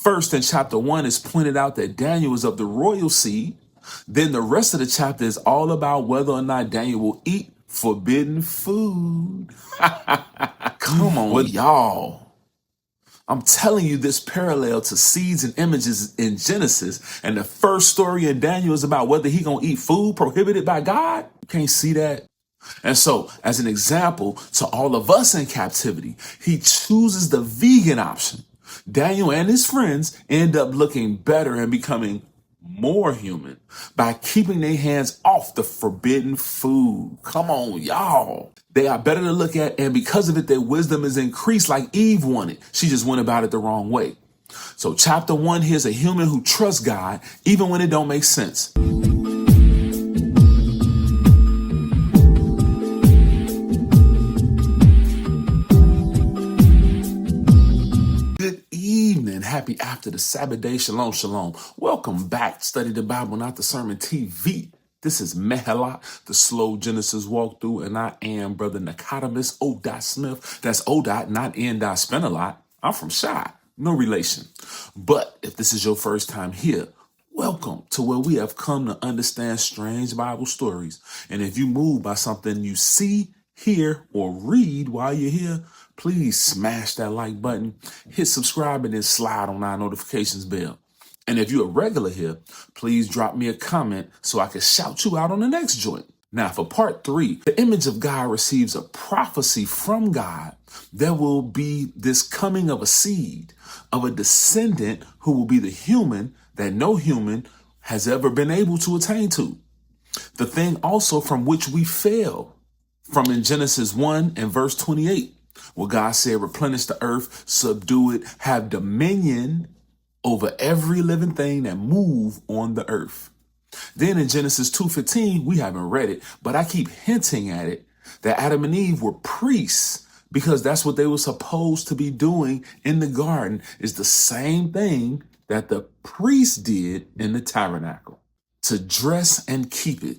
First, in chapter 1, it's pointed out that Daniel is of the royal seed. Then the rest of the chapter is all about whether or not Daniel will eat forbidden food. Come on, y'all. I'm telling you this parallel to seeds and images in Genesis, and the first story in Daniel is about whether he gonna eat food prohibited by God. You can't see that. And so, as an example to all of us in captivity, he chooses the vegan option. Daniel and his friends end up looking better and becoming more human by keeping their hands off the forbidden food. Come on, y'all. They are better to look at, and because of it, their wisdom is increased like Eve wanted. She just went about it the wrong way. So chapter 1, here's a human who trusts God, even when it don't make sense. Good evening. Happy after the Sabbath day. Shalom, shalom. Welcome back. Study the Bible, not the sermon TV. This is Mehelat, the slow Genesis walkthrough, and I am Brother Nicodemus O. Smith. That's O. Not N. Spend a lot. I'm from Shy, no relation. But if this is your first time here, welcome to where we have come to understand strange Bible stories. And if you move by something you see, hear, or read while you're here, please smash that like button, hit subscribe, and then slide on our notifications bell. And if you're a regular here, please drop me a comment so I can shout you out on the next joint. Now, for part 3, the image of God receives a prophecy from God. There will be this coming of a seed, of a descendant who will be the human that no human has ever been able to attain to. The thing also from which we fell, from in Genesis 1 and verse 28, where God said, replenish the earth, subdue it, have dominion over every living thing that move on the earth. Then in Genesis 2:15, we haven't read it, but I keep hinting at it, that Adam and Eve were priests because that's what they were supposed to be doing in the garden, is the same thing that the priests did in the tabernacle, to dress and keep it.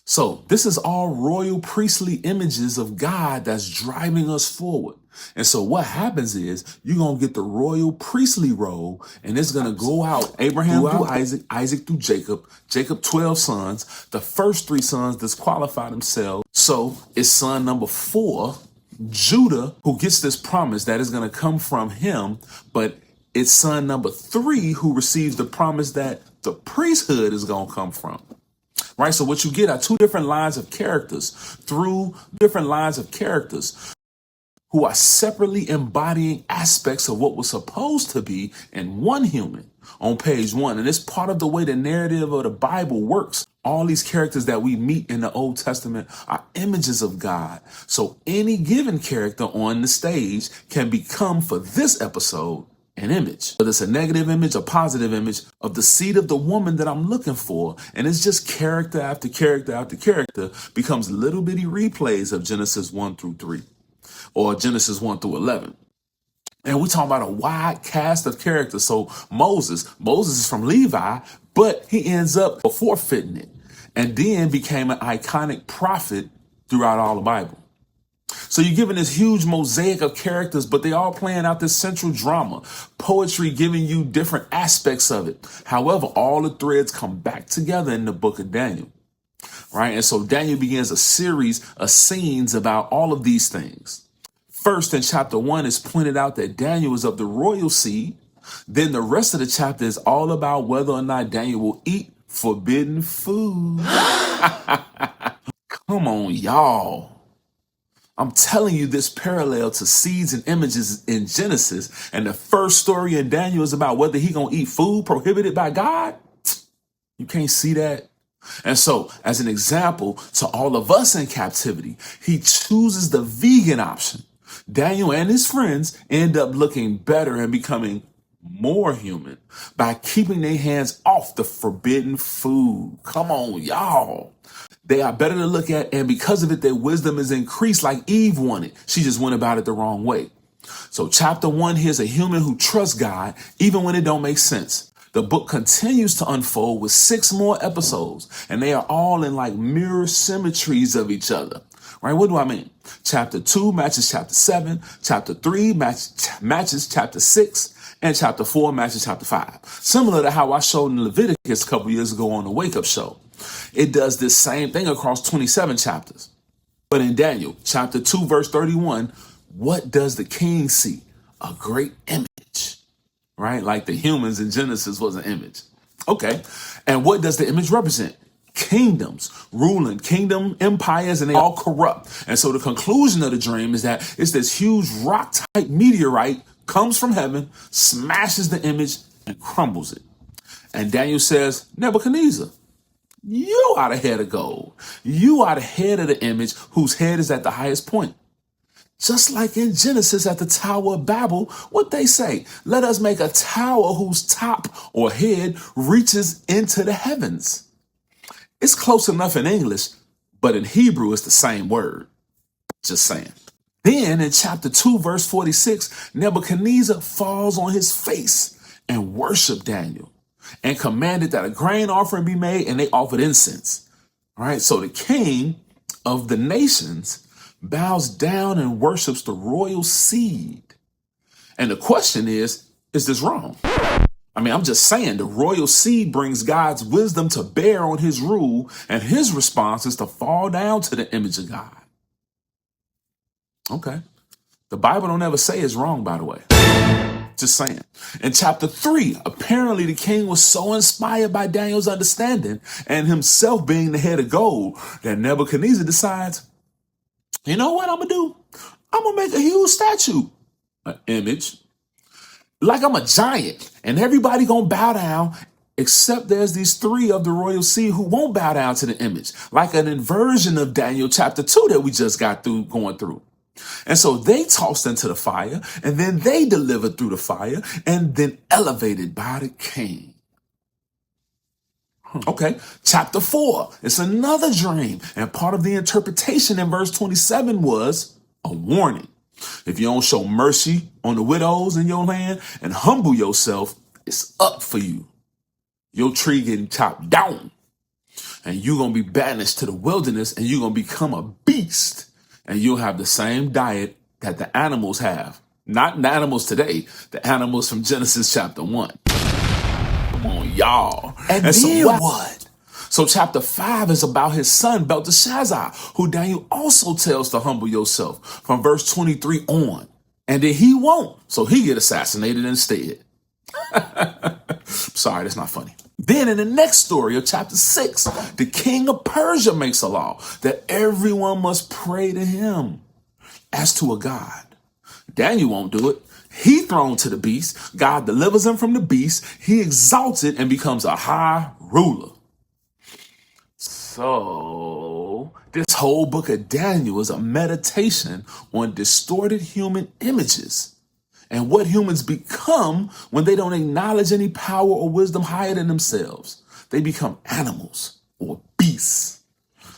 So this is all royal priestly images of God that's driving us forward. And so what happens is you're going to get the royal priestly role, and it's going to go out Abraham through Isaac, Isaac through Jacob, Jacob 12 sons. The first 3 sons disqualify themselves. So it's son number 4, Judah, who gets this promise that is going to come from him. But it's son number 3 who receives the promise that the priesthood is going to come from. Right. So what you get are 2 different lines of characters who are separately embodying aspects of what was supposed to be in one human on page 1. And it's part of the way the narrative of the Bible works. All these characters that we meet in the Old Testament are images of God. So any given character on the stage can become, for this episode, an image, whether it's a negative image, a positive image of the seed of the woman that I'm looking for. And it's just character after character after character becomes little bitty replays of Genesis 1 through 3 or Genesis 1 through 11. And we're talking about a wide cast of characters. So Moses is from Levi, but he ends up forfeiting it and then became an iconic prophet throughout all the Bible. So you're given this huge mosaic of characters, but they all playing out this central drama, poetry giving you different aspects of it. However, all the threads come back together in the book of Daniel, right? And so Daniel begins a series of scenes about all of these things. First, in chapter 1, it's pointed out that Daniel is of the royal seed. Then the rest of the chapter is all about whether or not Daniel will eat forbidden food. Come on, y'all. I'm telling you this parallel to seeds and images in Genesis, and the first story in Daniel is about whether he gonna eat food prohibited by God. You can't see that. And so, as an example to all of us in captivity, he chooses the vegan option. Daniel and his friends end up looking better and becoming more human by keeping their hands off the forbidden food. Come on, y'all. They are better to look at, and because of it, their wisdom is increased like Eve wanted. She just went about it the wrong way. So chapter 1, here's a human who trusts God, even when it don't make sense. The book continues to unfold with 6 more episodes, and they are all in like mirror symmetries of each other. Right? What do I mean? Chapter 2 matches chapter 7. Chapter 3 matches chapter 6. And chapter 4 matches chapter 5. Similar to how I showed in Leviticus a couple years ago on the Wake Up Show. It does this same thing across 27 chapters. But in Daniel, chapter 2, verse 31, what does the king see? A great image, right? Like the humans in Genesis was an image. Okay. And what does the image represent? Kingdoms, ruling kingdom empires, and they all corrupt. And so the conclusion of the dream is that it's this huge rock type meteorite comes from heaven, smashes the image and crumbles it. And Daniel says, Nebuchadnezzar, you are the head of gold. You are the head of the image whose head is at the highest point. Just like in Genesis at the Tower of Babel, what they say, let us make a tower whose top or head reaches into the heavens. It's close enough in English, but in Hebrew, it's the same word. Just saying. Then in chapter 2, verse 46, Nebuchadnezzar falls on his face and worshiped Daniel and commanded that a grain offering be made, and they offered incense. All right. So the king of the nations bows down and worships the royal seed. And the question is this wrong? I mean, I'm just saying the royal seed brings God's wisdom to bear on his rule, and his response is to fall down to the image of God. Okay. The Bible don't ever say it's wrong, by the way. Just saying. In chapter 3, apparently the king was so inspired by Daniel's understanding and himself being the head of gold that Nebuchadnezzar decides, you know what I'm going to do? I'm going to make a huge statue, an image, like I'm a giant, and everybody going to bow down, except there's these 3 of the royal seed who won't bow down to the image, like an inversion of Daniel chapter 2 that we just got through going through. And so they tossed into the fire, and then they delivered through the fire, and then elevated by the king. Okay, chapter 4, it's another dream. And part of the interpretation in verse 27 was a warning. If you don't show mercy on the widows in your land and humble yourself, it's up for you. Your tree getting chopped down, and you're going to be banished to the wilderness, and you're going to become a beast. And you'll have the same diet that the animals have. Not the animals today, the animals from Genesis chapter 1. Come on, y'all. And then so what? So chapter 5 is about his son, Belteshazzar, who Daniel also tells to humble yourself from verse 23 on. And then he won't. So he get assassinated instead. Sorry, that's not funny. Then in the next story of chapter 6, the king of Persia makes a law that everyone must pray to him as to a god. Daniel won't do it. He thrown to the beast. God delivers him from the beast. He exalts it and becomes a high ruler. So this whole book of Daniel is a meditation on distorted human images and what humans become when they don't acknowledge any power or wisdom higher than themselves. They become animals or beasts.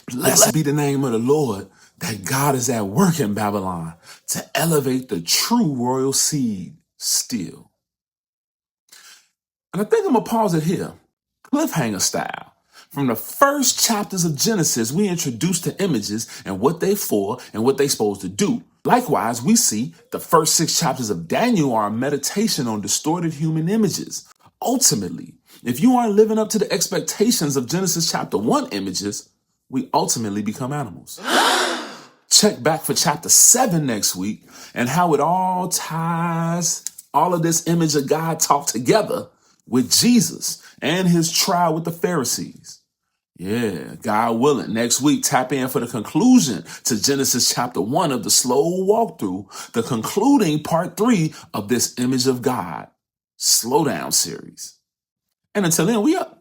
Blessed be the name of the Lord, that God is at work in Babylon to elevate the true royal seed still. And I think I'm going to pause it here, cliffhanger style. From the first chapters of Genesis, we introduced the images and what they're for and what they're supposed to do. Likewise, we see the first 6 chapters of Daniel are a meditation on distorted human images. Ultimately, if you aren't living up to the expectations of Genesis chapter 1 images, we ultimately become animals. Check back for chapter 7 next week and how it all ties all of this image of God talk together with Jesus and his trial with the Pharisees. Yeah, God willing, next week, tap in for the conclusion to Genesis chapter 1 of the slow walkthrough, the concluding part 3 of this Image of God Slow Down series. And until then, we up.